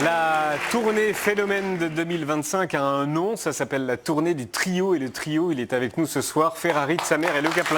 La tournée Phénomène de 2025 a un nom, ça s'appelle la tournée du trio. Et le trio, il est avec nous ce soir, Ferrari de sa mère et Le Caplin.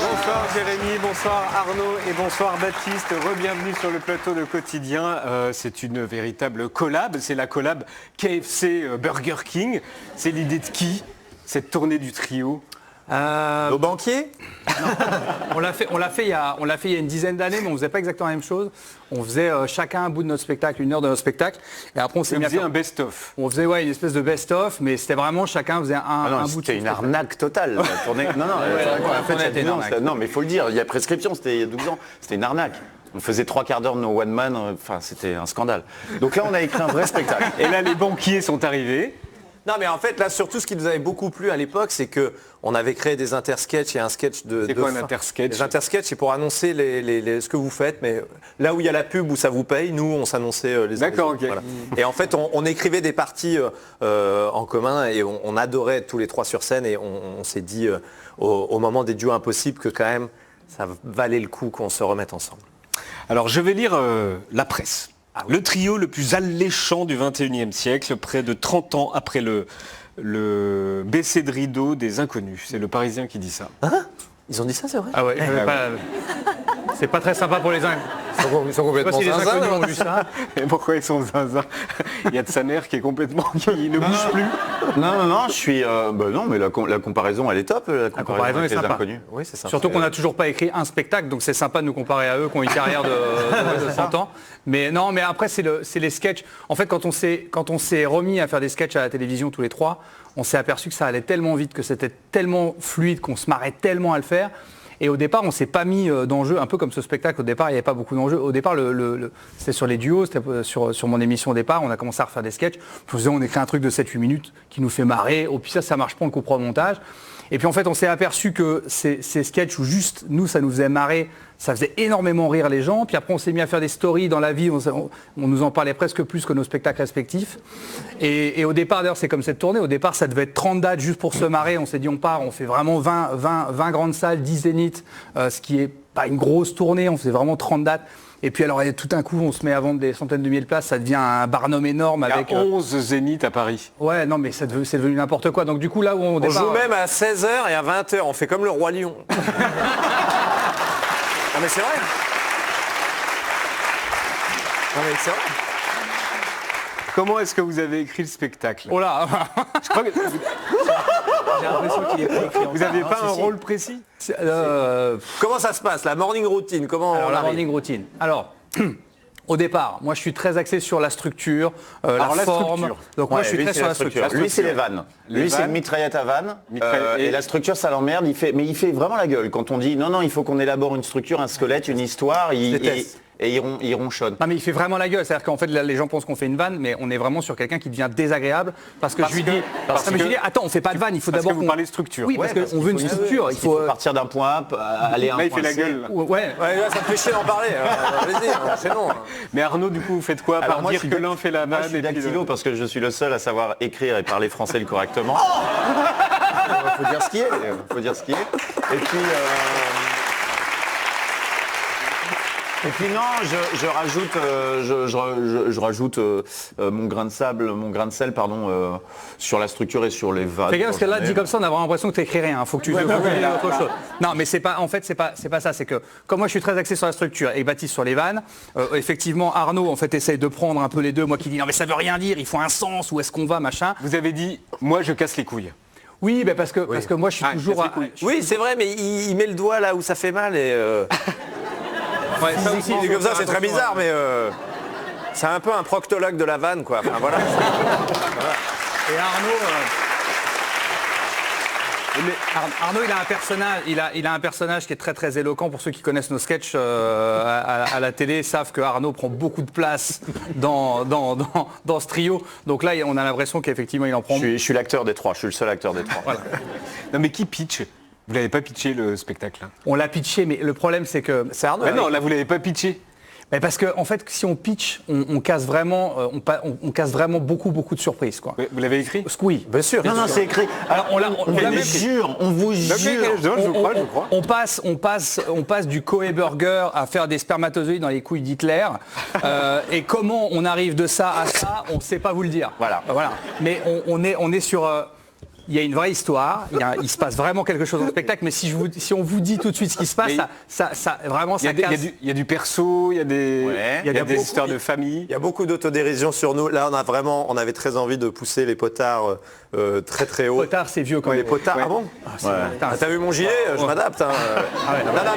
Bonsoir Jérémy, bonsoir Arnaud et bonsoir Baptiste. Re-bienvenue sur le plateau de Quotidien. C'est une véritable collab, c'est la collab KFC Burger King. C'est l'idée de qui, cette tournée du trio? Nos banquiers? On l'a fait il y a une dizaine d'années, mais on ne faisait pas exactement la même chose. On faisait chacun un bout de notre spectacle, une heure de notre spectacle. Et après, on s'est mis à faire un best-of. On faisait une espèce de best-of, mais c'était vraiment chacun faisait un bout de. C'était une arnaque totale. La tournée. Non, mais il faut le dire, il y a prescription, c'était il y a 12 ans. C'était une arnaque. On faisait 3 quarts d'heure de nos one-man, enfin c'était un scandale. Donc là, on a écrit un vrai spectacle. Et là, les banquiers sont arrivés. Non mais en fait là surtout ce qui nous avait beaucoup plu à l'époque c'est que on avait créé des intersketchs et un sketch de... C'est quoi un intersketch? Les intersketchs c'est pour annoncer ce que vous faites, mais là où il y a la pub où ça vous paye, nous on s'annonçait les uns. D'accord, ok. Voilà. Et en fait on écrivait des parties en commun et on adorait tous les trois sur scène et on s'est dit au moment des duos impossibles que quand même ça valait le coup qu'on se remette ensemble. Alors je vais lire la presse. Le trio le plus alléchant du XXIe siècle, près de 30 ans après le baisser de rideau des inconnus. C'est le Parisien qui dit ça. Hein? Ils ont dit ça, c'est vrai? Ah ouais, c'est pas très sympa pour les inconnus. Ils sont complètement si les zinzin, inconnus ont lu ça. Mais pourquoi ils sont zinzin? Il y a de sa mère qui est complètement... qui ne bouge plus. Non, je suis... non, mais la comparaison, elle est top. La comparaison avec est les sympa. inconnus. Oui, c'est ça. Surtout qu'on n'a toujours pas écrit un spectacle, donc c'est sympa de nous comparer à eux qui ont une carrière de 100 ans. Mais non, mais après c'est les sketchs. En fait, quand on s'est remis à faire des sketchs à la télévision tous les trois, on s'est aperçu que ça allait tellement vite, que c'était tellement fluide, qu'on se marrait tellement à le faire. Et au départ, on ne s'est pas mis d'enjeu, un peu comme ce spectacle. Au départ, il n'y avait pas beaucoup d'enjeux. Au départ, c'était sur les duos, c'était sur mon émission au départ. On a commencé à refaire des sketchs. On écrit un truc de 7-8 minutes qui nous fait marrer. Au puis ça marche pas, on le coupe au montage. Et puis en fait, on s'est aperçu que ces sketchs où juste nous, ça nous faisait marrer, ça faisait énormément rire les gens. Puis après, on s'est mis à faire des stories dans la vie. On nous en parlait presque plus que nos spectacles respectifs. Et au départ, d'ailleurs, c'est comme cette tournée. Au départ, ça devait être 30 dates juste pour se marrer. On s'est dit, on part, on fait vraiment 20 grandes salles, 10 zéniths, ce qui est pas une grosse tournée. On faisait vraiment 30 dates. Et puis alors, tout d'un coup, on se met à vendre des centaines de milliers de places. Ça devient un Barnum énorme avec... Il y a 11 zéniths à Paris. Ouais, non, mais c'est devenu n'importe quoi. Donc du coup, là où on joue même à 16h et à 20h. On fait comme le Roi Lion. Non mais c'est vrai. Non mais c'est vrai. Comment est-ce que vous avez écrit le spectacle? Oh là. Je crois que... J'ai l'impression qu'il est pas écrit. Vous n'avez pas un rôle précis? Comment ça se passe, la morning routine? La morning routine. Alors, au départ, moi je suis très axé sur la structure, la forme. Structure. Donc moi je suis très sur la structure. Lui c'est les vannes. Lui c'est une mitraillette à vannes. Et la structure ça l'emmerde. Mais il fait vraiment la gueule. Quand on dit non, il faut qu'on élabore une structure, un squelette, une histoire. Et il ronchonne. Non mais il fait vraiment la gueule, c'est-à-dire qu'en fait les gens pensent qu'on fait une vanne, mais on est vraiment sur quelqu'un qui devient désagréable parce que je lui dis, attends, on fait pas de vanne, il faut d'abord vous parlez structure. Oui, parce qu'on veut une structure. Il faut partir d'un point A, aller à un point C. Là il fait la gueule. Ouais, là, ça me fait chier d'en parler. Allez-y, c'est non. Mais Arnaud, du coup, vous faites quoi? À part dire que l'un fait la vanne? Moi je suis dactylo parce que je suis le seul à savoir écrire et parler français correctement. Faut dire ce qui est. Et puis... Et puis non, je rajoute mon grain de sel, sur la structure et sur les vannes. Fais gaffe, parce que là, dit comme ça, on a vraiment l'impression que tu n'écris rien. Il faut que tu dises autre chose. Non, mais c'est pas ça. C'est que, comme moi, je suis très axé sur la structure et Baptiste sur les vannes, effectivement, Arnaud, en fait, essaye de prendre un peu les deux. Moi qui dis, non, mais ça veut rien dire, il faut un sens, où est-ce qu'on va, machin. Vous avez dit, moi, je casse les couilles. Oui, mais parce que moi, je suis toujours... Oui, c'est vrai, mais il met le doigt là où ça fait mal et... Ouais, ça aussi, dit comme ça, c'est très bizarre, mais c'est un peu un proctologue de la vanne, quoi. Enfin, voilà. Et Arnaud, il a un personnage qui est très très éloquent. Pour ceux qui connaissent nos sketchs à la télé, savent que Arnaud prend beaucoup de place dans ce trio. Donc là, on a l'impression qu'effectivement, il en prend. Je suis l'acteur des trois. Je suis le seul acteur des trois. Voilà. Non, mais qui pitch? Vous l'avez pas pitché le spectacle? On l'a pitché, mais le problème c'est que... C'est Arnaud. Non, là vous l'avez pas pitché. Parce que en fait, si on pitch, on casse vraiment, on casse vraiment beaucoup de surprises, quoi. Vous l'avez écrit? Oui, bien sûr. Non, c'est écrit. Alors, on vous jure, on vous jure. Je crois. On passe du Coe Burger à faire des spermatozoïdes dans les couilles d'Hitler. Et comment on arrive de ça à ça, on ne sait pas vous le dire. Voilà. Mais on est sur... il y a une vraie histoire, il se passe vraiment quelque chose dans le spectacle, mais si on vous dit tout de suite ce qui se passe, vraiment ça casse. Il y a du perso, il y a des histoires de famille. Il y a beaucoup d'autodérision sur nous. Là, on avait très envie de pousser les potards très très haut. Potards, c'est vieux quand même. Les potards, ah bon? T'as vu mon gilet? Je m'adapte. Non,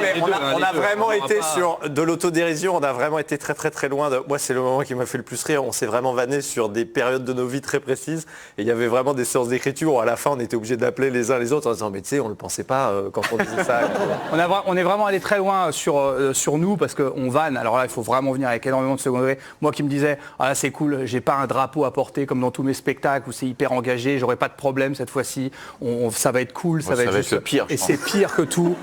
mais on a vraiment été sur de l'autodérision, on a vraiment été très très très loin. Moi, c'est le moment qui m'a fait le plus rire. On s'est vraiment vanné sur des périodes de nos vies très précises. Et il y avait vraiment des séances d'écriture où à la fin, on était obligé d'appeler les uns les autres en disant mais tu sais, on le pensait pas quand on disait ça. On est vraiment allé très loin sur nous parce qu'on vanne. Alors là, il faut vraiment venir avec énormément de second degré. Moi qui me disais, ah là c'est cool, j'ai pas un drapeau à porter comme dans tous mes spectacles où c'est hyper engagé, j'aurai pas de problème cette fois-ci. Ça va être cool, ça va être juste le pire. Et c'est pire que tout.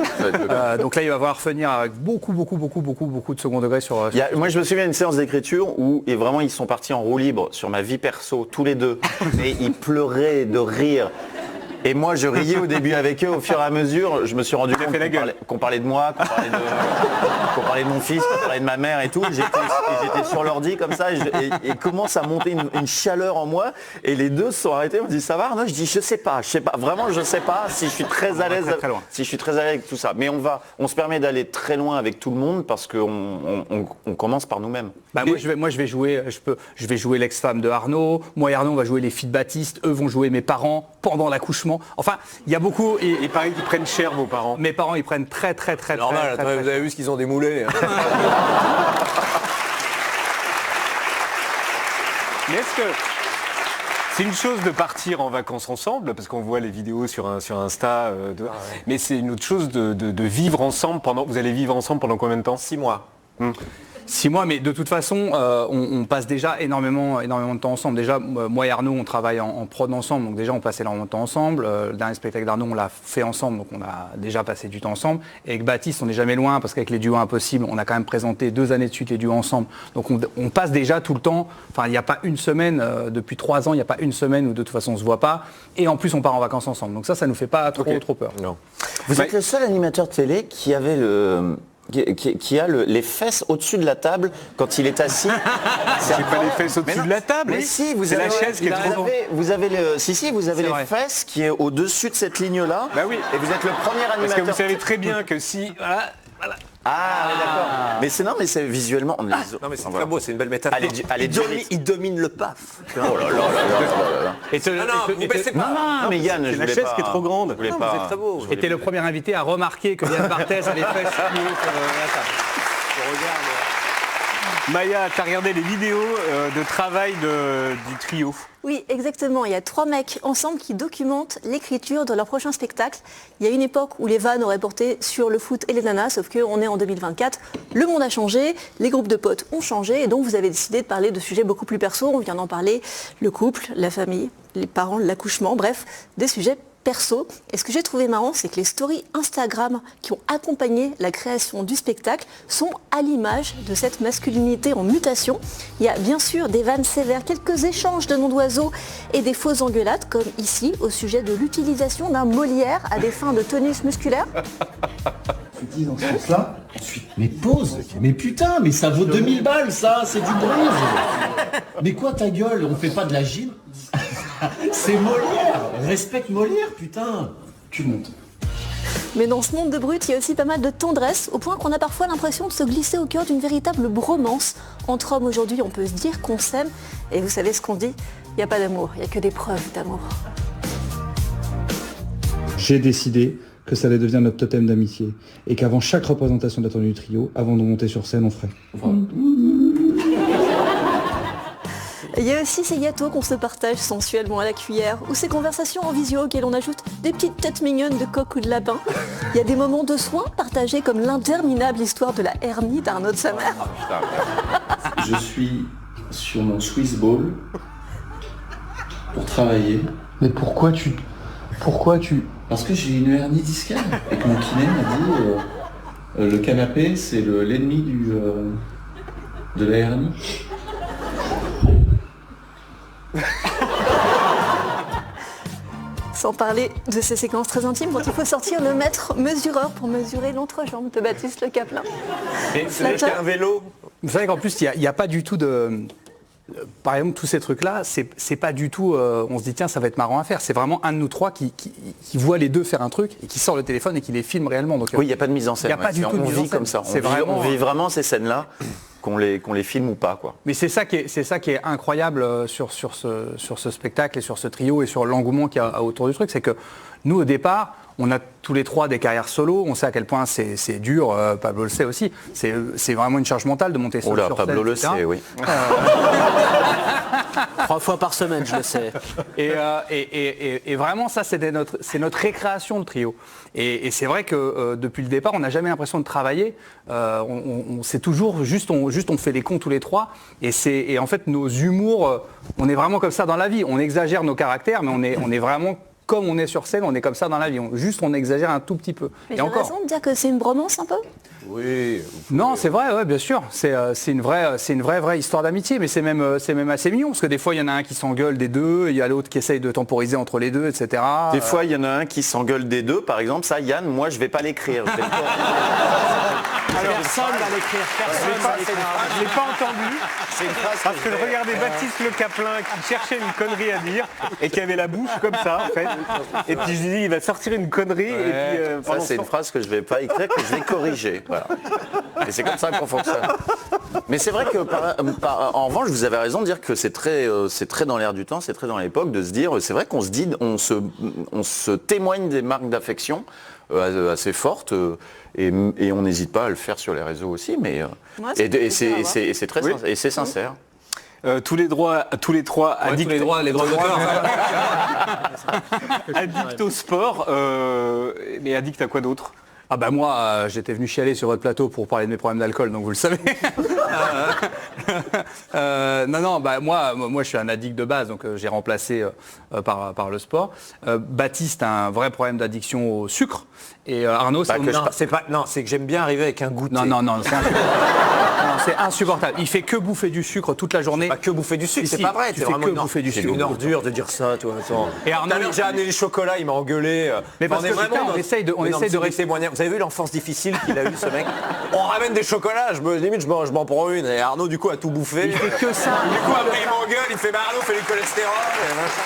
Donc là, il va falloir venir avec beaucoup de second degré sur. Moi, je me souviens d'une séance d'écriture où et vraiment ils sont partis en roue libre sur ma vie perso tous les deux. Et ils pleuraient de rire. Et moi, je riais au début avec eux. Au fur et à mesure, je me suis rendu compte qu'on parlait de moi, qu'on parlait de mon fils, qu'on parlait de ma mère et tout. J'étais sur l'ordi comme ça et commence à monter une chaleur en moi. Et les deux se sont arrêtés. On me dit ça va Arnaud? Je dis je sais pas. Vraiment, je sais pas si je suis très à l'aise. Si je suis très à l'aise avec tout ça. Mais on se permet d'aller très loin avec tout le monde parce qu'on commence par nous-mêmes. Moi, je vais jouer l'ex-femme de Arnaud. Moi et Arnaud, on va jouer les filles de Baptiste. Eux vont jouer mes parents pendant l'accouchement. Enfin, il y a beaucoup. Il paraît qu'ils prennent cher, vos parents. Mes parents, ils prennent très normal. Vous avez vu ce qu'ils ont démoulé. Mais est-ce que c'est une chose de partir en vacances ensemble, parce qu'on voit les vidéos sur Insta, mais c'est une autre chose de vivre ensemble pendant. Vous allez vivre ensemble pendant combien de temps? 6 mois. 6 mois, mais de toute façon, on passe déjà énormément de temps ensemble. Déjà, moi et Arnaud, on travaille en prod ensemble, donc déjà on passe énormément de temps ensemble. Le dernier spectacle d'Arnaud, on l'a fait ensemble, donc on a déjà passé du temps ensemble. Et avec Baptiste, on n'est jamais loin, parce qu'avec les duos impossibles, on a quand même présenté 2 années de suite les duos ensemble. Donc on passe déjà tout le temps, enfin il n'y a pas une semaine, depuis 3 ans, il n'y a pas une semaine où de toute façon on ne se voit pas. Et en plus, on part en vacances ensemble. Donc ça ne nous fait pas trop peur. Non. Vous êtes le seul animateur télé qui avait qui a les fesses au-dessus de la table quand il est assis. J'ai pas les fesses au-dessus de la table. Mais si, vous avez la chaise qui est trop grande. vous avez les fesses qui est au-dessus de cette ligne-là. Bah oui. Et vous êtes le premier animateur. Parce que vous savez très bien que si. Voilà. D'accord. Mais c'est visuellement. Non mais c'est très beau, c'est une belle métaphore. Il domine le paf. Oh là là. Vous baissez pas. Non, mais Yann, c'est la chaise qui est trop grande. Vous êtes très beau. Et t'es le premier invité à remarquer que Yann Barthès a les fesses plus hautes sur la table. Je regarde. Maya, tu as regardé les vidéos de travail du trio. Oui, exactement. Il y a 3 mecs ensemble qui documentent l'écriture de leur prochain spectacle. Il y a une époque où les vannes auraient porté sur le foot et les nanas, sauf qu'on est en 2024. Le monde a changé, les groupes de potes ont changé, et donc vous avez décidé de parler de sujets beaucoup plus perso. On vient d'en parler, le couple, la famille, les parents, l'accouchement, bref, des sujets perso. Et ce que j'ai trouvé marrant, c'est que les stories Instagram qui ont accompagné la création du spectacle sont à l'image de cette masculinité en mutation. Il y a bien sûr des vannes sévères, quelques échanges de noms d'oiseaux et des fausses engueulades, comme ici au sujet de l'utilisation d'un Molière à des fins de tonus musculaire. Tu dis dans ce sens-là, ensuite, mais pause, mais putain, mais ça vaut 2000 balles ça, c'est du bronze. Mais quoi ta gueule, on fait pas de la gym. C'est Molière, respecte Molière, putain. Tu montes. Mais dans ce monde de brut, il y a aussi pas mal de tendresse, au point qu'on a parfois l'impression de se glisser au cœur d'une véritable bromance. Entre hommes aujourd'hui, on peut se dire qu'on s'aime, et vous savez ce qu'on dit, il n'y a pas d'amour, il n'y a que des preuves d'amour. J'ai décidé que ça allait devenir notre totem d'amitié, et qu'avant chaque représentation de la tournée du trio, avant de monter sur scène, on ferait. Il y a aussi ces gâteaux qu'on se partage sensuellement à la cuillère, ou ces conversations en visio auxquelles on ajoute des petites têtes mignonnes de coq ou de lapin. Il y a des moments de soins partagés comme l'interminable histoire de la hernie d'Arnaud de sa mère. Je suis sur mon Swiss Ball pour travailler. Mais pourquoi tu... Parce que j'ai une hernie discale et que mon kiné m'a dit le canapé c'est l'ennemi De la RMI? Sans parler de ces séquences très intimes quand il faut sortir le mètre mesureur pour mesurer l'entrejambe de Baptiste Le Caplin. C'est un vélo. Vous savez qu'en plus, il n'y a pas du tout de... Par exemple, tous ces trucs-là, c'est pas du tout... on se dit, tiens, ça va être marrant à faire. C'est vraiment un de nous trois qui voit les deux faire un truc et qui sort le téléphone et qui les filme réellement. Donc, Oui, il n'y a pas de mise en scène. Il n'y a pas du tout de on mise en vit scène. comme ça. C'est On vit vraiment ces scènes-là, qu'on les filme ou pas, quoi. Mais c'est ça qui est incroyable sur ce spectacle et sur ce trio et sur l'engouement qu'il y a autour du truc. C'est que nous, au départ, on a tous les trois des carrières solo. On sait à quel point c'est dur. Pablo le sait aussi. C'est vraiment une charge mentale de monter sur scène. Pablo le etc. sait, oui. 3 fois par semaine, je le sais. Et vraiment, ça, c'est notre récréation de trio. Et c'est vrai que depuis le départ, on n'a jamais l'impression de travailler. C'est toujours juste on fait les cons tous les trois. Et en fait, nos humours, on est vraiment comme ça dans la vie. On exagère nos caractères, mais on est vraiment comme on est sur scène, on est comme ça dans la vie. On exagère un tout petit peu. Mais Et j'ai encore. raison de dire que c'est une bromance un peu? Oui. Non, c'est vrai, ouais, bien sûr. C'est une vraie histoire d'amitié, mais c'est même assez mignon, parce que des fois, il y en a un qui s'engueule des deux, il y a l'autre qui essaye de temporiser entre les deux, etc. Des fois, il y en a un qui s'engueule des deux. Par exemple, ça, Yann, moi, je vais pas l'écrire. Je vais Personne va l'écrire, personne va l'écrire. Je ne l'ai pas entendu, C'est une phrase parce que je regardais Baptiste Le Caplin qui cherchait une connerie à dire et qui avait la bouche comme ça, en fait. Et puis je lui dis, il va sortir une connerie. Et puis, Ça, pendant c'est une phrase que je vais pas écrire, que je vais corriger. Voilà. Et c'est comme ça qu'on fonctionne. Mais c'est vrai que, en revanche, vous avez raison de dire que c'est très dans l'air du temps, c'est très dans l'époque de se dire, c'est vrai qu'on se dit, on se témoigne des marques d'affection assez fortes et on n'hésite pas à le faire sur les réseaux aussi. Mais Ouais, et c'est très Oui. et c'est sincère. tous les trois addicts, les droits d'auteur. addicts au sport, mais addicts à quoi d'autre? Ah bah moi, j'étais venu chialer sur votre plateau pour parler de mes problèmes d'alcool, donc vous le savez. Non, bah moi je suis un addict de base, donc j'ai remplacé par le sport. Baptiste a un vrai problème d'addiction au sucre. Et Arnaud, C'est que j'aime bien arriver avec un goûter. non, c'est insupportable. Il fait que bouffer du sucre toute la journée. Pas que bouffer du sucre, Si, c'est pas vrai. tu T'es fais vraiment que une bouffer du c'est sucre. une ordure de dire ça, toi. Attends. Et Arnaud, J'ai amené les chocolats, il m'a engueulé. Mais parce on est que, vraiment putain, dans- on essaye de Mais non, c'est des rester- témoignages. Vous avez vu l'enfance difficile qu'il a eu, ce mec? On ramène des chocolats, limite je m'en prends une. Et Arnaud, du coup, a tout bouffé. il fait que ça. Du coup, après, il m'engueule, il fait Arnaud, fait du cholestérol. Et machin.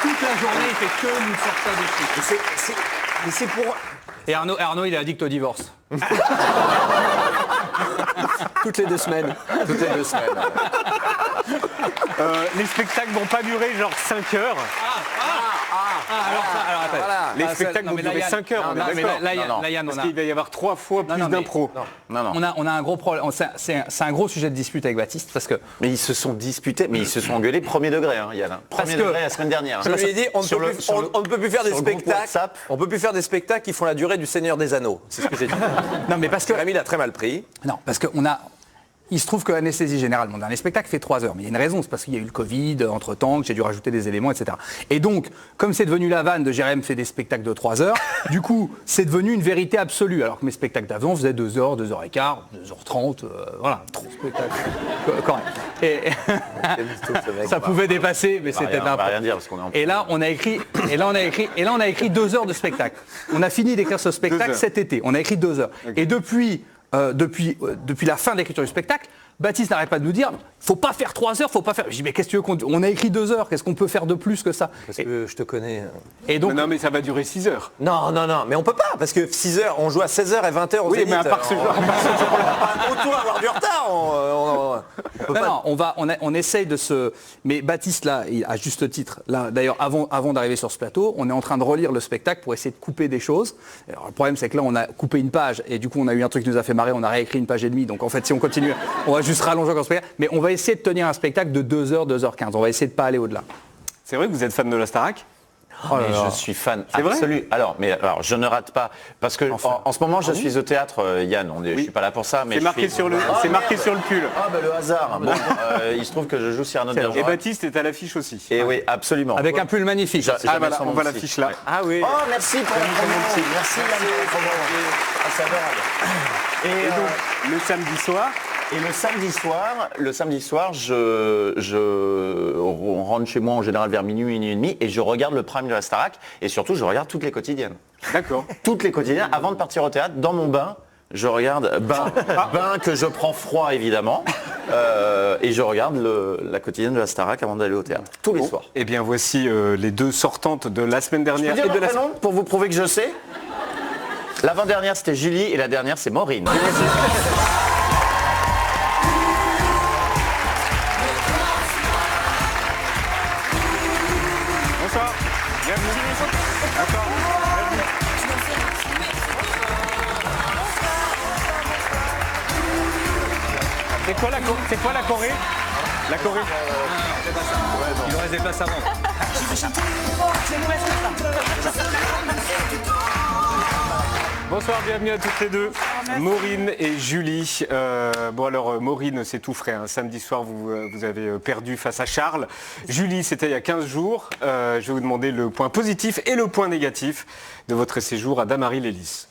Toute la journée, il fait que nous sortir des trucs. Mais c'est pour. Et Arnaud, il est addict au divorce. Toutes les 2 semaines. Toutes les 2 semaines. Les spectacles vont pas durer genre 5 heures. Alors attends. Les spectacles vont durer 5 heures, on est d'accord. Là, Yann, Parce qu'il va y avoir 3 fois plus non, mais- d'impro. Non. on a un gros problème. C'est un gros sujet de dispute avec Baptiste parce que Mais ils se sont disputés, mais ils se sont engueulés premier degré, hein, Yann. Premier que- degré la semaine dernière. Je lui ai dit, on ne peut plus faire des sur le groupe spectacles. WhatsApp. On peut plus faire des spectacles qui font la durée du Seigneur des Anneaux. C'est ce que j'ai dit. non, mais parce que Rémi l'a très mal pris. non, parce que il se trouve que Anesthésie Générale, mon dernier spectacle, fait 3 heures. Mais il y a une raison, c'est parce qu'il y a eu le Covid entre-temps, que j'ai dû rajouter des éléments, etc. Et donc, comme c'est devenu la vanne de Jérém fait des spectacles de 3 heures, du coup, c'est devenu une vérité absolue. Alors que mes spectacles d'avant faisaient 2 heures, 2 heures et quart, 2h30, voilà, trop de spectacles. Correct. Et ça pouvait dépasser, mais c'était On va n'importe. rien dire parce qu'on est en Et là, on a écrit 2 heures de spectacle. On a fini d'écrire ce 2 spectacle heures. cet été. On a écrit 2 heures. Et depuis la fin de l'écriture du spectacle, Baptiste n'arrête pas de nous dire faut pas faire 3 heures, faut pas faire. Je dis mais qu'est-ce que tu veux on a écrit 2 heures, qu'est-ce qu'on peut faire de plus que ça? Parce que je te connais. Et donc Non, mais ça va durer 6 heures. Non, mais on peut pas, parce que 6 heures, on joue à 16h et 20h au Oui, Zénith. mais à part ce genre. Autant avoir du retard, on peut pas. non, on essaye de se. Mais Baptiste là, à juste titre, là d'ailleurs avant d'arriver sur ce plateau, on est en train de relire le spectacle pour essayer de couper des choses. Alors, le problème c'est que là on a coupé une page et du coup on a eu un truc qui nous a fait marrer, on a réécrit une page et demie. Donc en fait si on continue, on va juste rallonger encore le spectacle. Mais on va essayer de tenir un spectacle de 2 heures, 2h15. On va essayer de pas aller au-delà. C'est vrai que vous êtes fan de la Starac? Mais je suis fan C'est vrai absolu. Alors je ne rate pas parce que en ce moment je suis au théâtre, Yann. Je suis pas là pour ça, mais C'est marqué sur le pull. Ah bah le hasard. Bon, il se trouve que je joue sur Arnaud Et Bergerac. Baptiste est à l'affiche aussi. Et oui, absolument. Avec un pull magnifique. Ah voilà, on voit l'affiche là. Ah oui. Oh merci pour la promo. Merci Yann. Ah, c'est adorable. Et donc, le samedi soir, Et le samedi soir, on rentre chez moi en général vers minuit et demi et je regarde le prime de la Starac et surtout je regarde toutes les quotidiennes. D'accord. Toutes les quotidiennes avant de partir au théâtre, dans mon bain. Je regarde bain que je prends froid évidemment et je regarde la quotidienne de la Starac avant d'aller au théâtre tous les soirs. Eh bien voici les deux sortantes de la semaine Je dernière peux dire et de leur la prénom pour vous prouver que je sais. L'avant-dernière c'était Julie et la dernière c'est Maureen. Bonsoir. Bienvenue. Bonsoir. C'est quoi la Corée? La Corée. Il nous reste des places à vendre. Bonsoir, bienvenue à toutes les deux. Maureen et Julie. Bon alors Maureen, c'est tout frais. Samedi soir, vous avez perdu face à Charles. Julie, c'était il y a 15 jours. Je vais vous demander le point positif et le point négatif de votre séjour à Damary-Lélis.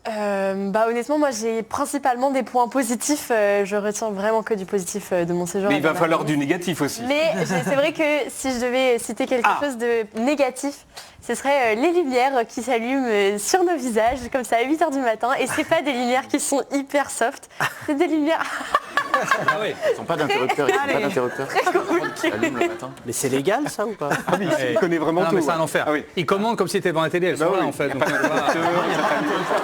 Honnêtement, moi j'ai principalement des points positifs. Je retiens vraiment que du positif de mon séjour. Mais il va falloir du négatif aussi. Mais c'est vrai que si je devais citer quelque chose de négatif, ce serait les lumières qui s'allument sur nos visages, comme ça à 8h du matin. Et c'est pas des lumières qui sont hyper soft, c'est des lumières... Ah oui. Ils sont pas d'interrupteurs, Allume le matin. Mais c'est légal ça ou pas? Ah oui, il connaît vraiment Non, tout. mais c'est un enfer. Ah oui. Il commande comme si c'était devant la télé, elles sont là en fait. Donc,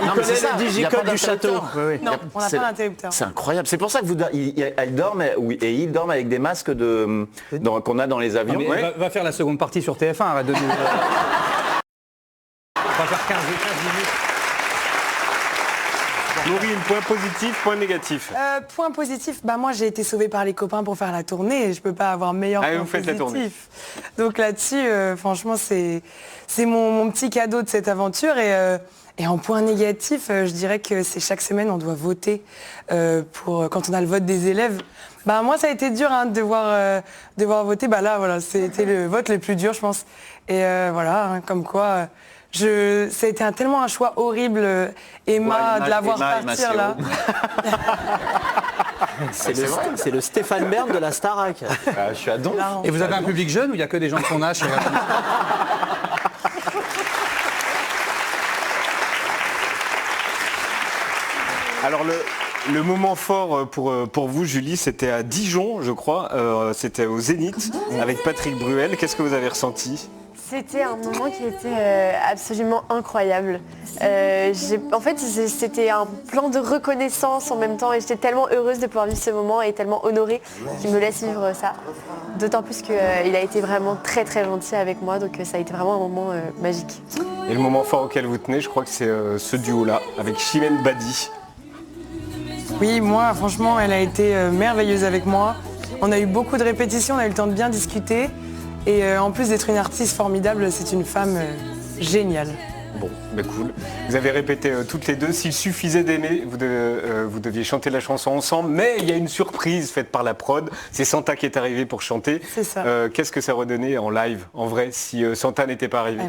Il connaît le digicode du château. Non, On n'a pas d'interrupteur. C'est incroyable. C'est pour ça que elles dorment et ils dorment avec des masques qu'on a dans les avions. Mais va faire la seconde partie sur TF1, arrête de nous... On va faire 15 minutes. Maureen, point positif, point négatif. Point positif, moi j'ai été sauvée par les copains pour faire la tournée et je peux pas avoir meilleur point vous faites la tournée. positif. Donc là-dessus, franchement, c'est mon petit cadeau de cette aventure et en point négatif, je dirais que c'est chaque semaine on doit voter quand on a le vote des élèves. Moi ça a été dur de devoir voter. Là voilà, c'était le vote le plus dur je pense. Et voilà, comme quoi. Ça a été tellement un choix horrible, Emma, de la voir partir là. C'est le Stéphane Bern de la Starac. Je suis à Donf. Et vous avez un public jeune ou il n'y a que des gens de son âge? Alors le moment fort pour vous, Julie, c'était à Dijon, je crois. C'était au Zénith avec Patrick Bruel. Qu'est-ce que vous avez ressenti? C'était un moment qui était absolument incroyable. C'était un plan de reconnaissance en même temps et j'étais tellement heureuse de pouvoir vivre ce moment et tellement honorée qu'il me laisse vivre ça. D'autant plus qu'il a été vraiment très très gentil avec moi, donc ça a été vraiment un moment magique. Et le moment fort auquel vous tenez, je crois que c'est ce duo-là avec Chimène Badi. Oui, moi franchement, elle a été merveilleuse avec moi. On a eu beaucoup de répétitions, on a eu le temps de bien discuter. Et en plus d'être une artiste formidable, c'est une femme géniale. Bon, cool. Vous avez répété toutes les deux. S'il suffisait d'aimer, vous deviez chanter la chanson ensemble. Mais il y a une surprise faite par la prod. C'est Santa qui est arrivé pour chanter. C'est ça. Qu'est-ce que ça redonnait en live, en vrai, si Santa n'était pas arrivé?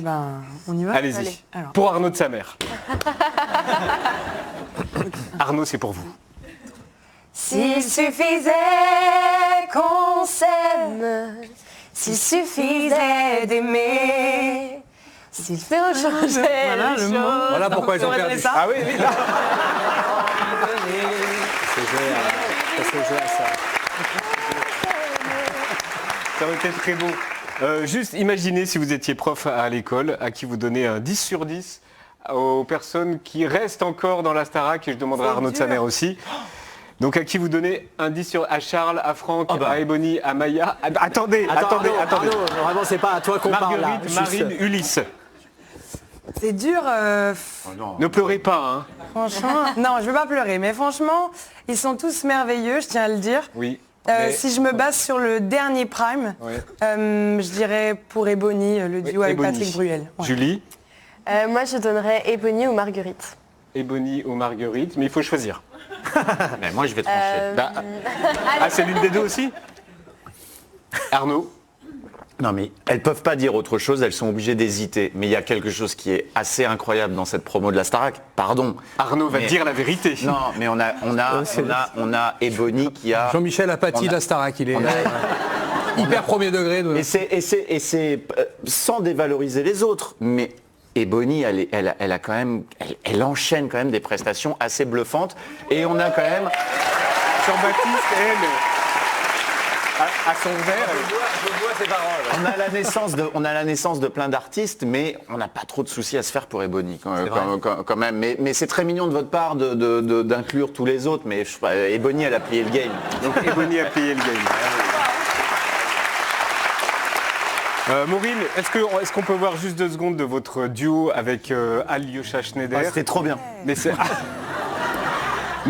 On y va. Allez-y. Allez, alors. Pour Arnaud de sa mère. Arnaud, c'est pour vous. S'il suffisait qu'on s'aime, s'il suffisait d'aimer, s'il fait changer les choses. Voilà pourquoi ils ont perdu. Ça. Ah oui, oui. Ça aurait été très beau. Juste imaginez si vous étiez prof à l'école, à qui vous donnez un 10 sur 10 aux personnes qui restent encore dans la Starac, et je demanderai à Arnaud de sa mère aussi. Donc à qui vous donnez un 10 sur... À Charles, à Franck, à Ebony, à Maya. Attendez. Arnaud, vraiment, c'est pas à toi qu'on parle là. Marguerite, Marine, Ulysse. C'est dur. Ne pleurez pas, hein. Franchement, non, je veux pas pleurer, mais franchement, ils sont tous merveilleux, je tiens à le dire. Oui. Si je me base sur le dernier Prime, je dirais pour Ebony, le duo avec Ebony. Patrick Bruel. Ouais. Julie, Moi, je donnerais Ebony ou Marguerite. Ebony ou Marguerite, mais il faut choisir. Mais moi je vais trancher. Ah, c'est l'une des deux aussi? Arnaud? Non mais elles peuvent pas dire autre chose, elles sont obligées d'hésiter. Mais il y a quelque chose qui est assez incroyable dans cette promo de la Starac. Pardon. Arnaud va dire la vérité. Non, mais on a Ebony qui a. Jean-Michel Apathy de la Starac, il est hyper premier degré. Et c'est sans dévaloriser les autres, mais Ebony, elle a quand même, elle enchaîne quand même des prestations assez bluffantes. Et on a quand même. Jean-Baptiste, elle. À son verre. Je vois ses paroles. On a la naissance de plein d'artistes, mais on n'a pas trop de soucis à se faire pour Ebony quand même. Mais c'est très mignon de votre part d'inclure tous les autres, mais Ebony, elle a plié le game. Donc Ebony a plié le game. Maureen, est-ce qu'on peut voir juste 2 secondes de votre duo avec Alyosha Schneider? C'était trop bien. Mais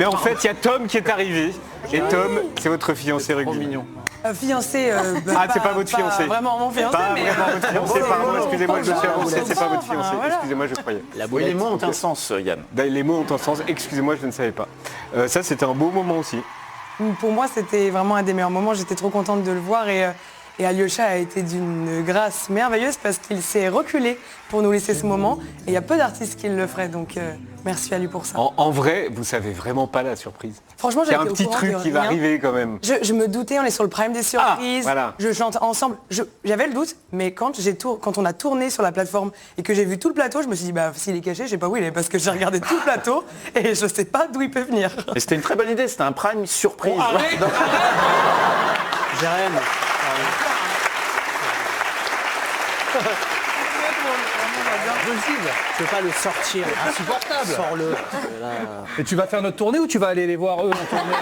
en fait, il y a Tom qui est arrivé. Et Tom, c'est votre fiancé rugby. Trop mignon. Fiancé. C'est pas votre fiancé. Vraiment mon fiancé. Pas mais... vraiment votre fiancé, pardon, excusez-moi, je me suis avancé, c'est pas votre fiancé. Voilà. Excusez-moi, je croyais. Oui, les mots ont un sens, Yann. Les mots ont un sens, excusez-moi, je ne savais pas. Ça, c'était un beau moment aussi. Pour moi, c'était vraiment un des meilleurs moments. J'étais trop contente de le voir et Alyosha a été d'une grâce merveilleuse parce qu'il s'est reculé pour nous laisser ce moment. Et il y a peu d'artistes qui le feraient, donc merci à lui pour ça. En vrai, vous savez vraiment pas la surprise. Franchement, il y a un petit truc qui va arriver quand même. Je me doutais, on est sur le prime des surprises. Voilà. Je chante ensemble. J'avais le doute, mais quand on a tourné sur la plateforme et que j'ai vu tout le plateau, je me suis dit, s'il est caché, je sais pas où il est, parce que j'ai regardé tout le plateau et je sais pas d'où il peut venir. Et c'était une très bonne idée, c'était un prime surprise. Jérém. Je peux pas le sortir. Insupportable. Sors-le. Et tu vas faire notre tournée ou tu vas aller les voir eux en tournée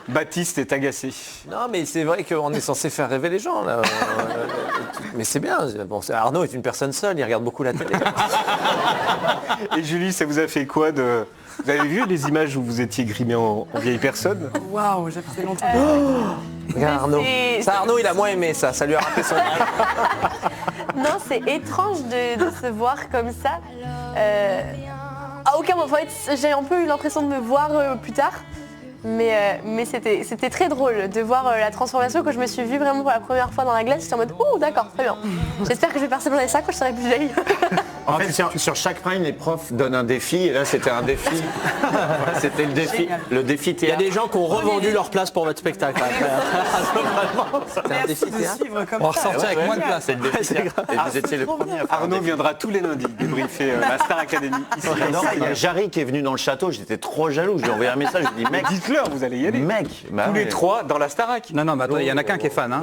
Baptiste est agacé. Non, mais c'est vrai qu'on est censé faire rêver les gens, là. Mais c'est bien. Bon, Arnaud est une personne seule, il regarde beaucoup la télé. Et Julie, ça vous a fait quoi de... Vous avez vu les images où vous étiez grimé en vieille personne? Waouh, j'ai passé longtemps. Regarde Arnaud. Ça, Arnaud, il a moins aimé ça. Ça lui a rappelé son... Non, c'est étrange de se voir comme ça. À aucun moment, en fait, j'ai un peu eu l'impression de me voir plus tard. Mais c'était très drôle de voir la transformation quand je me suis vue vraiment pour la première fois dans la glace. J'étais en mode « Ouh, d'accord, très bien. J'espère que je vais percer dans les sacs quand je serai plus vieille. » En fait, sur chaque prime, les profs donnent un défi, et là, c'était un défi. C'était le défi. Le défi Il y a théâtre. des gens qui ont revendu leur place pour votre spectacle. C'était un défi théâtre. On va ressortir avec moins de place. C'est le défi théâtre. Et vous étiez le premier à faire un Arnaud défi. viendra tous les lundis débriefer la Star Academy. Ici. Non, il y a Jarry qui est venu dans le château, j'étais trop jaloux, je lui ai envoyé un message, je lui ai dit mec, Dites-leur, vous allez y aller. mec, Tous les 3 dans la Starac. Non, mais attends, il y en a qu'un qui est fan. Hein.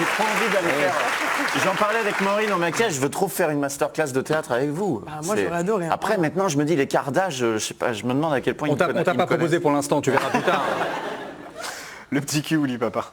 j'ai trop envie d'aller faire. J'en parlais avec Maureen en maquillage, je veux trop faire une masterclass de théâtre avec vous. Moi, j'aurais adoré. Hein. Après, maintenant, je me dis l'écart d'âge, je sais pas, je me demande à quel point On t'a pas proposé pour l'instant, tu verras plus tard. Le petit cul, oublie papa.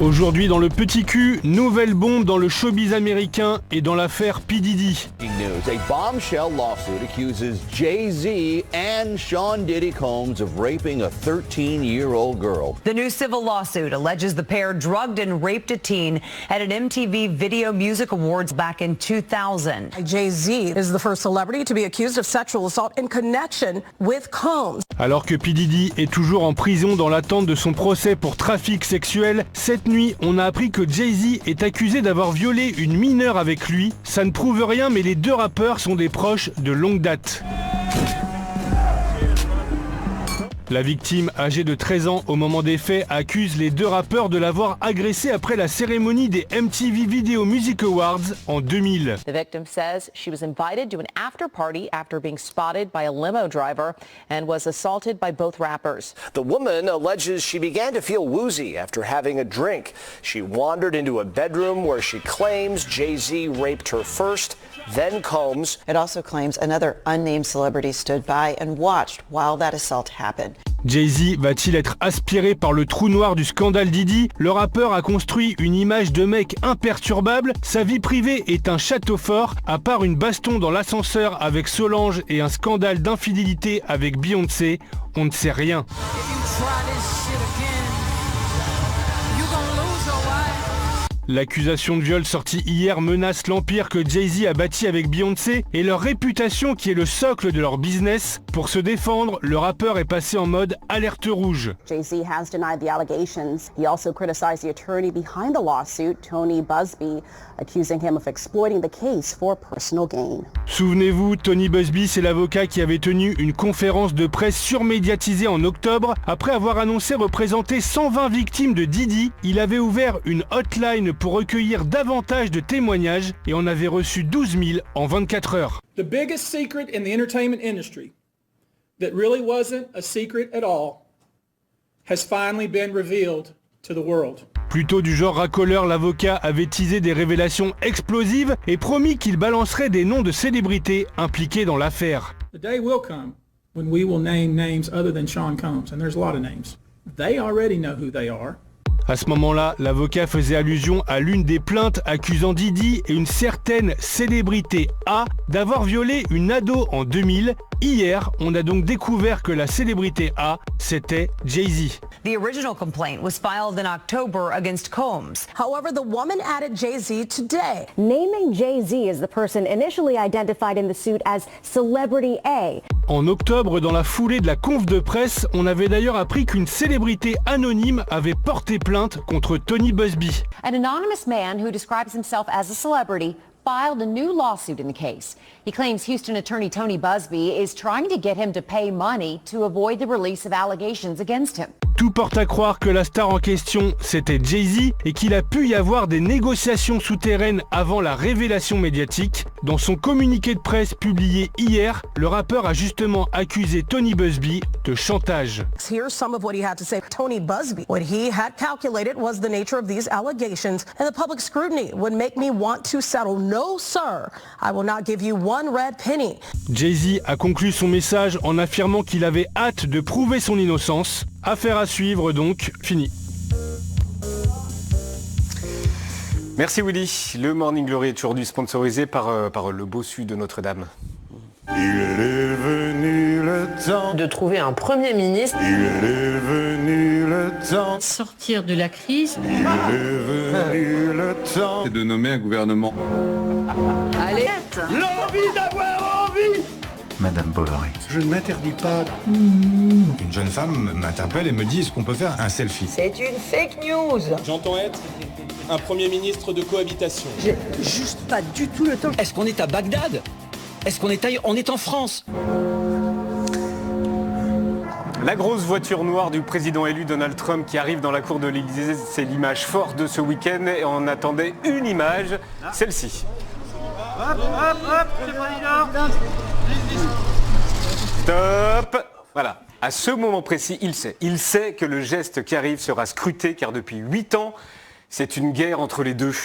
Aujourd'hui dans le petit cul, nouvelle bombe dans le showbiz américain et dans l'affaire P. Diddy. News. A bombshell lawsuit accuses Jay-Z and Sean Diddy Combs of raping a 13-year-old girl. The new civil lawsuit alleges the pair drugged and raped a teen at an MTV Video Music Awards back in 2000. Jay-Z is the first celebrity to be accused of sexual assault in connection with Combs. Alors que P. Diddy est toujours en prison dans l'attente de son procès pour trafic sexuel, cette nuit, on a appris que Jay-Z est accusé d'avoir violé une mineure avec lui. Ça ne prouve rien, mais les deux rappeurs sont des proches de longue date. La victime, âgée de 13 ans au moment des faits, accuse les deux rappeurs de l'avoir agressé après la cérémonie des MTV Video Music Awards en 2000. The victim says she was invited to an after party after being spotted by a limo driver and was assaulted by both rappers. The woman alleges she began to feel woozy after having a drink. She wandered into a bedroom where she claims Jay-Z raped her first, then Combs. It also claims another unnamed celebrity stood by and watched while that assault happened. Jay-Z va-t-il être aspiré par le trou noir du scandale Diddy? Le rappeur a construit une image de mec imperturbable. Sa vie privée est un château fort, à part une baston dans l'ascenseur avec Solange et un scandale d'infidélité avec Beyoncé. On ne sait rien. L'accusation de viol sortie hier menace l'empire que Jay-Z a bâti avec Beyoncé et leur réputation qui est le socle de leur business. Pour se défendre, le rappeur est passé en mode alerte rouge. Jay-Z has denied the allegations. He also criticized the attorney behind the lawsuit, Tony Busby, accusing him of exploiting the case for personal gain. Souvenez-vous, Tony Busby, c'est l'avocat qui avait tenu une conférence de presse surmédiatisée en octobre. Après avoir annoncé représenter 120 victimes de Diddy, il avait ouvert une hotline pour recueillir davantage de témoignages et en avait reçu 12 000 en 24 heures. The biggest secret in the entertainment industry that really wasn't a secret at all has finally been revealed to the world. Plutôt du genre racoleur, l'avocat avait teasé des révélations explosives et promis qu'il balancerait des noms de célébrités impliquées dans l'affaire. The day will come when we will name names other than Sean Combs, and there's a lot of names. They already know who they are. À ce moment-là, l'avocat faisait allusion à l'une des plaintes accusant Diddy et une certaine célébrité A d'avoir violé une ado en 2000. Hier, on a donc découvert que la célébrité A, c'était Jay-Z. The original complaint was filed in October against Combs. However, the woman added Jay-Z today. Naming Jay-Z as the person initially identified in the suit as Celebrity A. En octobre, dans la foulée de la conf de presse, on avait d'ailleurs appris qu'une célébrité anonyme avait porté plainte contre Tony Busby. An anonymous man who describes himself as a celebrity filed a new lawsuit in the case. He claims Houston attorney Tony Busby is trying to get him to pay money to avoid the release of allegations against him. Tout porte à croire que la star en question, c'était Jay-Z et qu'il a pu y avoir des négociations souterraines avant la révélation médiatique. Dans son communiqué de presse publié hier, le rappeur a justement accusé Tony Busby de chantage. Here's some of what he had to say. Tony Busby, what he had calculated was the nature of these allegations and the public scrutiny would make me want to settle. No, sir, I will not give you one red penny. Jay-Z a conclu son message en affirmant qu'il avait hâte de prouver son innocence. Affaire à suivre donc, fini. Merci Willy. Le Morning Glory est aujourd'hui sponsorisé par le bossu de Notre-Dame. Il est venu le temps de trouver un Premier ministre. Il est venu le temps de sortir de la crise. Il est venu le temps de nommer un gouvernement. Allez, l'envie d'avoir envie. Madame Bovary. Je ne m'interdis pas. Une jeune femme m'interpelle et me dit est-ce qu'on peut faire un selfie. C'est une fake news. J'entends être un Premier ministre de cohabitation. J'ai juste pas du tout le temps. Est-ce qu'on est à Bagdad? Est-ce qu'on est ailleurs? On est en France. La grosse voiture noire du président élu Donald Trump qui arrive dans la cour de l'Élysée, c'est l'image forte de ce week-end et on attendait une image, celle-ci. Hop, hop, hop, c'est président. Stop. Voilà. À ce moment précis, il sait que le geste qui arrive sera scruté car depuis 8 ans, c'est une guerre entre les deux.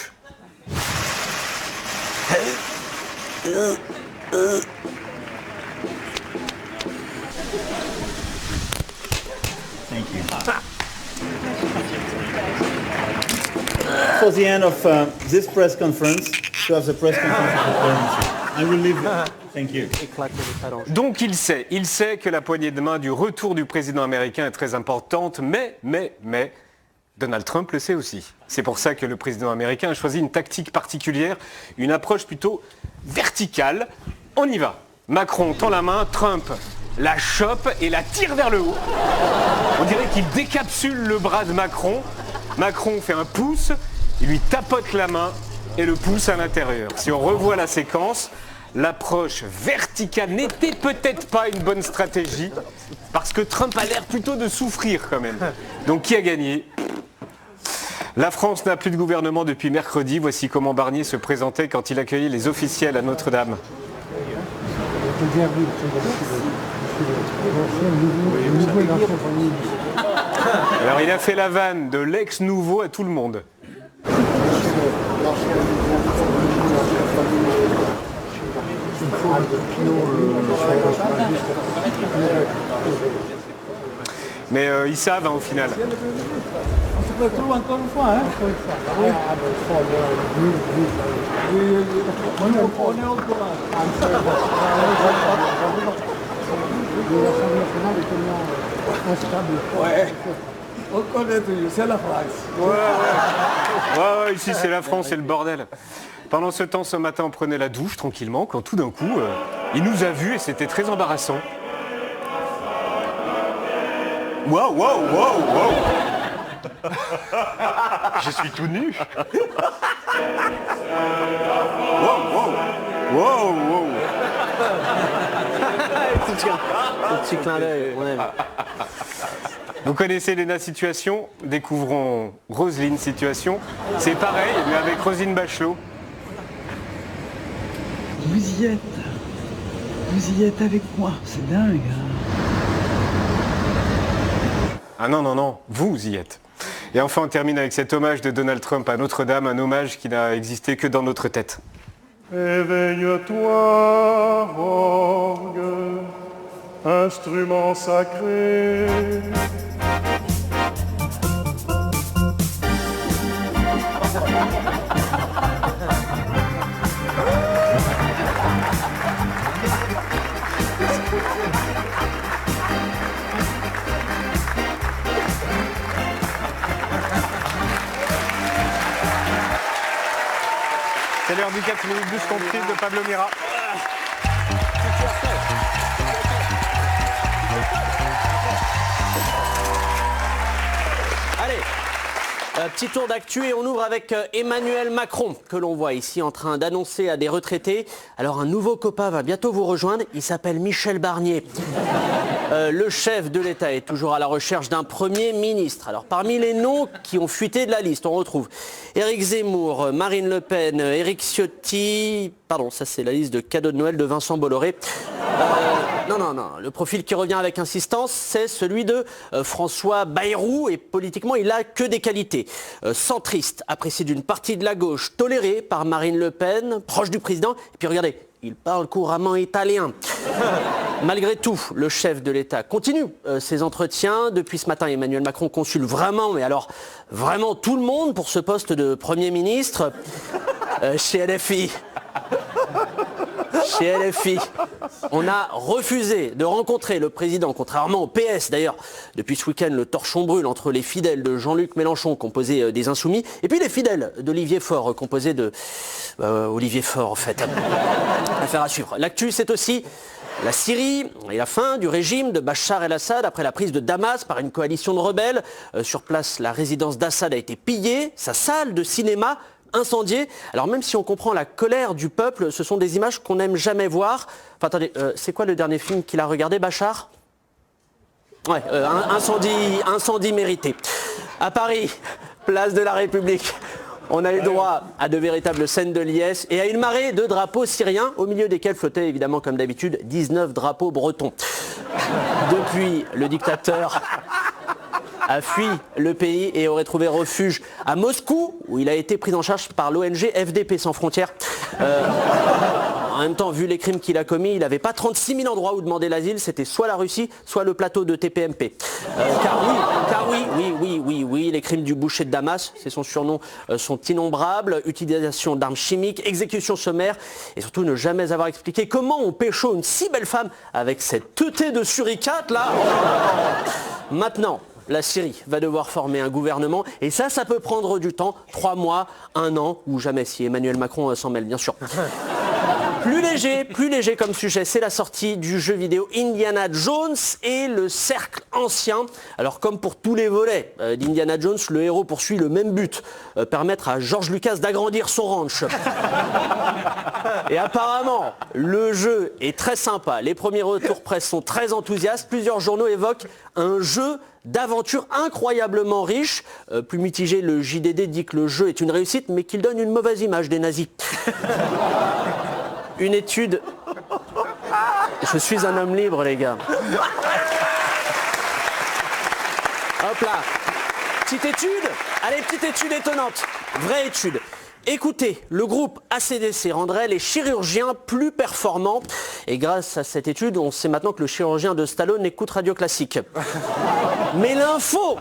Thank you. For the end of this press conference, to have the press conference. I will leave. Thank you. Donc il sait que la poignée de main du retour du président américain est très importante, mais Donald Trump le sait aussi. C'est pour ça que le président américain a choisi une tactique particulière, une approche plutôt verticale. On y va. Macron tend la main, Trump la chope et la tire vers le haut. On dirait qu'il décapsule le bras de Macron. Macron fait un pouce, il lui tapote la main et le pouce à l'intérieur. Si on revoit la séquence, l'approche verticale n'était peut-être pas une bonne stratégie parce que Trump a l'air plutôt de souffrir quand même. Donc qui a gagné ? La France n'a plus de gouvernement depuis mercredi. Voici comment Barnier se présentait quand il accueillait les officiels à Notre-Dame. Alors il a fait la vanne de l'ex-nouveau à tout le monde. Mais ils savent au final. Encore une fois, hein. On est au courant. Ouais. On connaît toujours, c'est la France. Ouais, ici c'est la France, c'est le bordel. Pendant ce temps, ce matin, on prenait la douche tranquillement, quand tout d'un coup, il nous a vus et c'était très embarrassant. Wow. Je suis tout nu. Wow. Petit clin d'œil, on aime. Vous connaissez Léna Situation, découvrons Roselyne Situation. C'est pareil, mais avec Roselyne Bachelot. Vous y êtes avec moi, c'est dingue. Ah non, vous y êtes. Et enfin, on termine avec cet hommage de Donald Trump à Notre-Dame, un hommage qui n'a existé que dans notre tête. Éveille-toi, orgue, instrument sacré. C'est l'heure du 4 minutes bus compris de Pablo Mira. Allez, petit tour d'actu et on ouvre avec Emmanuel Macron, que l'on voit ici en train d'annoncer à des retraités. Alors un nouveau copain va bientôt vous rejoindre, il s'appelle Michel Barnier. Le chef de l'État est toujours à la recherche d'un Premier ministre. Alors parmi les noms qui ont fuité de la liste, on retrouve Éric Zemmour, Marine Le Pen, Éric Ciotti... Pardon, ça c'est la liste de cadeaux de Noël de Vincent Bolloré. Non, le profil qui revient avec insistance, c'est celui de François Bayrou et politiquement il n'a que des qualités. Centriste, apprécié d'une partie de la gauche, toléré par Marine Le Pen, proche du président, et puis regardez, il parle couramment italien. Malgré tout, le chef de l'État continue ses entretiens. Depuis ce matin, Emmanuel Macron consulte vraiment, mais alors vraiment tout le monde pour ce poste de Premier ministre chez LFI. Chez LFI, on a refusé de rencontrer le président, contrairement au PS d'ailleurs. Depuis ce week-end, le torchon brûle entre les fidèles de Jean-Luc Mélenchon, composé des Insoumis, et puis les fidèles d'Olivier Faure, composé de... Olivier Faure, en fait. Affaire à suivre. L'actu, c'est aussi la Syrie et la fin du régime de Bachar el-Assad après la prise de Damas par une coalition de rebelles. Sur place, la résidence d'Assad a été pillée, sa salle de cinéma incendiée. Alors même si on comprend la colère du peuple, ce sont des images qu'on n'aime jamais voir. Enfin attendez, c'est quoi le dernier film qu'il a regardé, Bachar ? Ouais, incendie mérité. À Paris, place de la République, on a eu droit à de véritables scènes de liesse et à une marée de drapeaux syriens, au milieu desquels flottaient évidemment comme d'habitude 19 drapeaux bretons. Depuis, le dictateur a fui le pays et aurait trouvé refuge à Moscou, où il a été pris en charge par l'ONG FDP Sans Frontières. En même temps, vu les crimes qu'il a commis, il n'avait pas 36 000 endroits où demander l'asile, c'était soit la Russie, soit le plateau de TPMP. Car oui, les crimes du boucher de Damas, c'est son surnom, sont innombrables. Utilisation d'armes chimiques, exécution sommaire, et surtout ne jamais avoir expliqué comment on pécho une si belle femme avec cette teutée de suricate là. Maintenant, la Syrie va devoir former un gouvernement et ça peut prendre du temps, 3 mois, 1 an ou jamais si Emmanuel Macron s'en mêle bien sûr. Plus léger comme sujet, c'est la sortie du jeu vidéo Indiana Jones et le cercle ancien. Alors comme pour tous les volets d'Indiana Jones, le héros poursuit le même but, permettre à George Lucas d'agrandir son ranch. Et apparemment, le jeu est très sympa. Les premiers retours presse sont très enthousiastes. Plusieurs journaux évoquent un jeu d'aventure incroyablement riche. Plus mitigé, le JDD dit que le jeu est une réussite, mais qu'il donne une mauvaise image des nazis. Une étude... Je suis un homme libre, les gars. Hop là. Petite étude. Allez, petite étude étonnante. Vraie étude. Écoutez, le groupe ACDC rendrait les chirurgiens plus performants. Et grâce à cette étude, on sait maintenant que le chirurgien de Stallone écoute Radio Classique. Mais l'info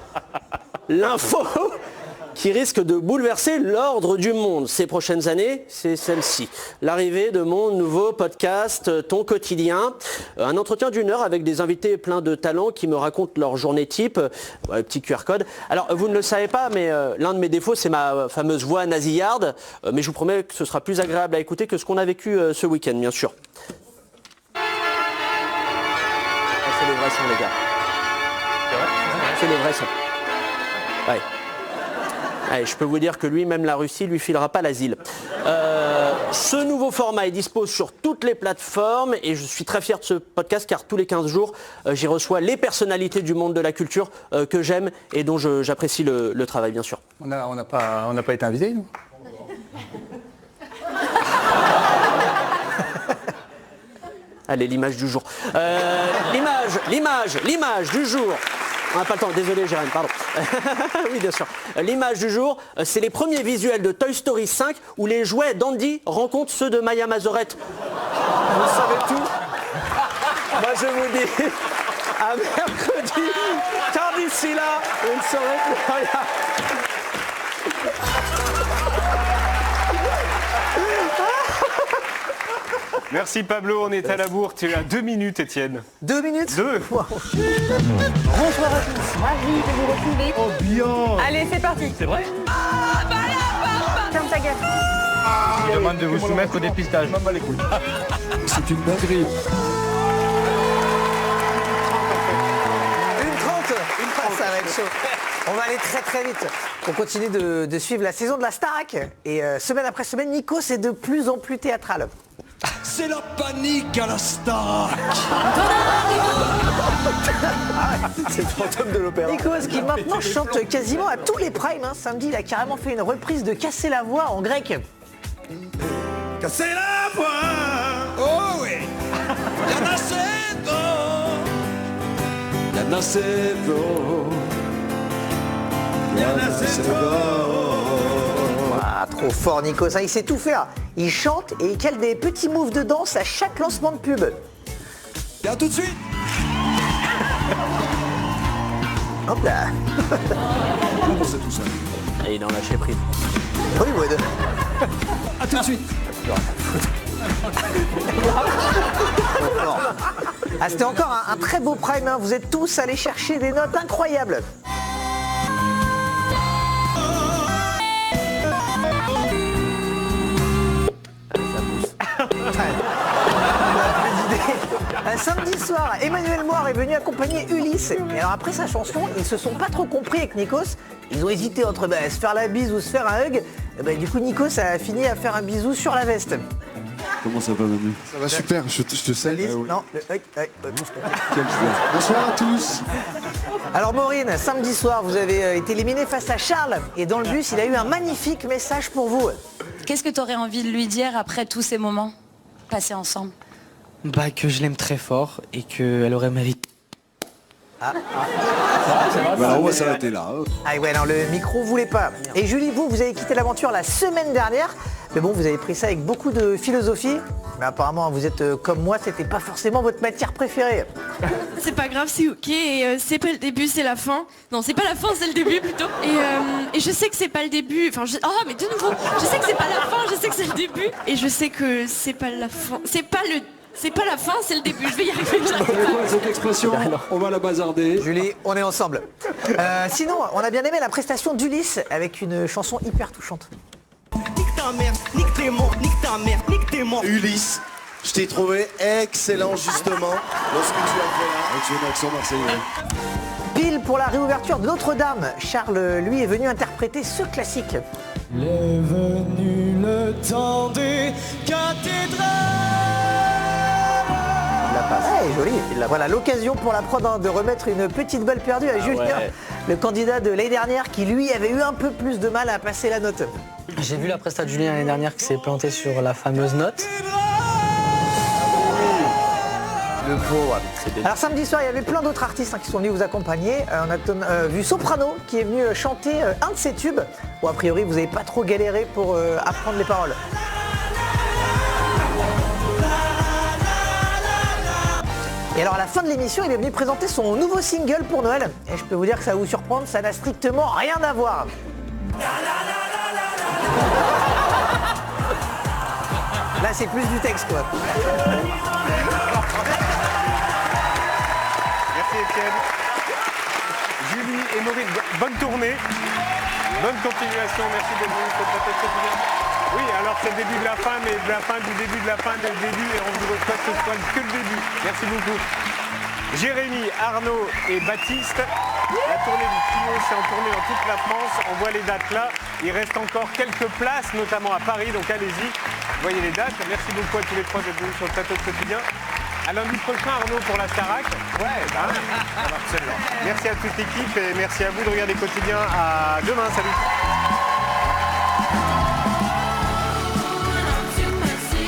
qui risque de bouleverser l'ordre du monde ces prochaines années, c'est celle-ci. L'arrivée de mon nouveau podcast Ton Quotidien. Un entretien d'1 heure avec des invités pleins de talent qui me racontent leur journée type. Petit QR code. Alors, vous ne le savez pas, mais l'un de mes défauts, c'est ma fameuse voix nasillarde. Mais je vous promets que ce sera plus agréable à écouter que ce qu'on a vécu ce week-end, bien sûr. C'est le vrai son, les gars. C'est le vrai son. Ouais. Allez, je peux vous dire que lui, même la Russie, lui filera pas l'asile. Ce nouveau format est dispo sur toutes les plateformes et je suis très fier de ce podcast car tous les 15 jours, j'y reçois les personnalités du monde de la culture que j'aime et dont j'apprécie le travail, bien sûr. On n'a pas été invités, nous? Allez, l'image du jour. L'image du jour. On n'a pas le temps, désolé Jérôme, pardon. Oui, bien sûr. L'image du jour, c'est les premiers visuels de Toy Story 5 où les jouets d'Andy rencontrent ceux de Maya Mazorette. Vous savez tout. Moi, je vous dis à mercredi, car d'ici là, vous ne saurez plus rien. Merci Pablo, on est à la bourre. Tu as 2 minutes, Étienne. 2 minutes? 2. Wow. Bonsoir à tous, ravi de vous retrouver. Oh bien. Allez, c'est parti. C'est vrai? Ferme ta gueule. Je demande de vous soumettre au dépistage. C'est une dinguerie. Une 30, ça va être chaud. On va aller très très vite. On continue de suivre la saison de la Starac. Et semaine après semaine, Nico, c'est de plus en plus théâtral. C'est la panique à la Starac. C'est le fantôme de l'opéra. Nikos qui maintenant chante quasiment à tous les primes. Samedi, il a carrément fait une reprise de Casser la voix en grec. Casser la voix. Oh oui. Ah, trop fort Nico, ça il sait tout faire. Il chante et il cale des petits moves de danse à chaque lancement de pub. Et à tout de suite. Hop là. C'est tout ça. Et il en lâché prise. Hollywood. À tout de suite. Ah, c'était encore un très beau prime, hein. Vous êtes tous allés chercher des notes incroyables. Un samedi soir, Emmanuel Moir est venu accompagner Ulysse. Et alors après sa chanson, ils se sont pas trop compris avec Nikos. Ils ont hésité entre se faire la bise ou se faire un hug. Et du coup, Nikos a fini à faire un bisou sur la veste. Comment ça va, Manu? Ça va super, je te salue. Non, le hug. Bonsoir à tous. Alors Maureen, samedi soir, vous avez été éliminé face à Charles. Et dans le bus, il a eu un magnifique message pour vous. Qu'est-ce que tu aurais envie de lui dire après tous ces moments passés ensemble? Bah que je l'aime très fort et qu'elle aurait mérité. Bah, on va s'arrêter là. Ah ouais, non, le micro voulait pas. Et Julie, vous avez quitté l'aventure la semaine dernière. Mais bon, vous avez pris ça avec beaucoup de philosophie. Mais apparemment, vous êtes comme moi, c'était pas forcément votre matière préférée. C'est pas grave, c'est ok. Et c'est pas le début, c'est la fin. Non, c'est pas la fin, c'est le début plutôt. Et je sais que c'est pas le début. Enfin, mais de nouveau, je sais que c'est pas la fin, je sais que c'est le début. Et je sais que c'est pas la fin. C'est pas la fin, c'est le début. Je vais y arriver. Cette expression, on va la bazarder. Julie, on est ensemble. Sinon, on a bien aimé la prestation d'Ulysse avec une chanson hyper touchante. Nique ta mère, nique tes mots, nique ta mère, nique tes mots. Ulysse, je t'ai trouvé excellent justement lorsque tu as fait là. Avec son accent marseillais. Pile pour la réouverture de Notre-Dame. Charles, lui, est venu interpréter ce classique. Il est venu le temps des cathédrales. Ouais, joli. Voilà l'occasion pour la prod de remettre une petite balle perdue à Julien, le candidat de l'année dernière qui lui avait eu un peu plus de mal à passer la note. J'ai vu la prestation de Julien l'année dernière qui s'est plantée sur la fameuse note. Le pauvre. Alors samedi soir, il y avait plein d'autres artistes qui sont venus vous accompagner. On a vu Soprano qui est venu chanter un de ses tubes. Bon, a priori, vous n'avez pas trop galéré pour apprendre les paroles. Et alors à la fin de l'émission, il est venu présenter son nouveau single pour Noël. Et je peux vous dire que ça va vous surprendre, ça n'a strictement rien à voir. Là, c'est plus du texte, quoi. Merci Étienne. Julie et Maurice, bonne tournée. Bonne continuation. Merci d'être venus sur le plateau de Quotidien. Oui, alors c'est le début de la fin, mais de la fin du début de la fin du début, et on vous reçoit ce soir que le début. Merci beaucoup. Jérémy, Arnaud et Baptiste, la tournée du trio, c'est en tournée dans toute la France. On voit les dates là. Il reste encore quelques places, notamment à Paris, donc allez-y. Voyez les dates. Merci beaucoup à tous les trois d'être venus sur le plateau de Quotidien. À lundi prochain, Arnaud, pour la Starac. Ouais, bah, absolument. Merci à toute l'équipe et merci à vous de regarder Quotidien. À demain, salut.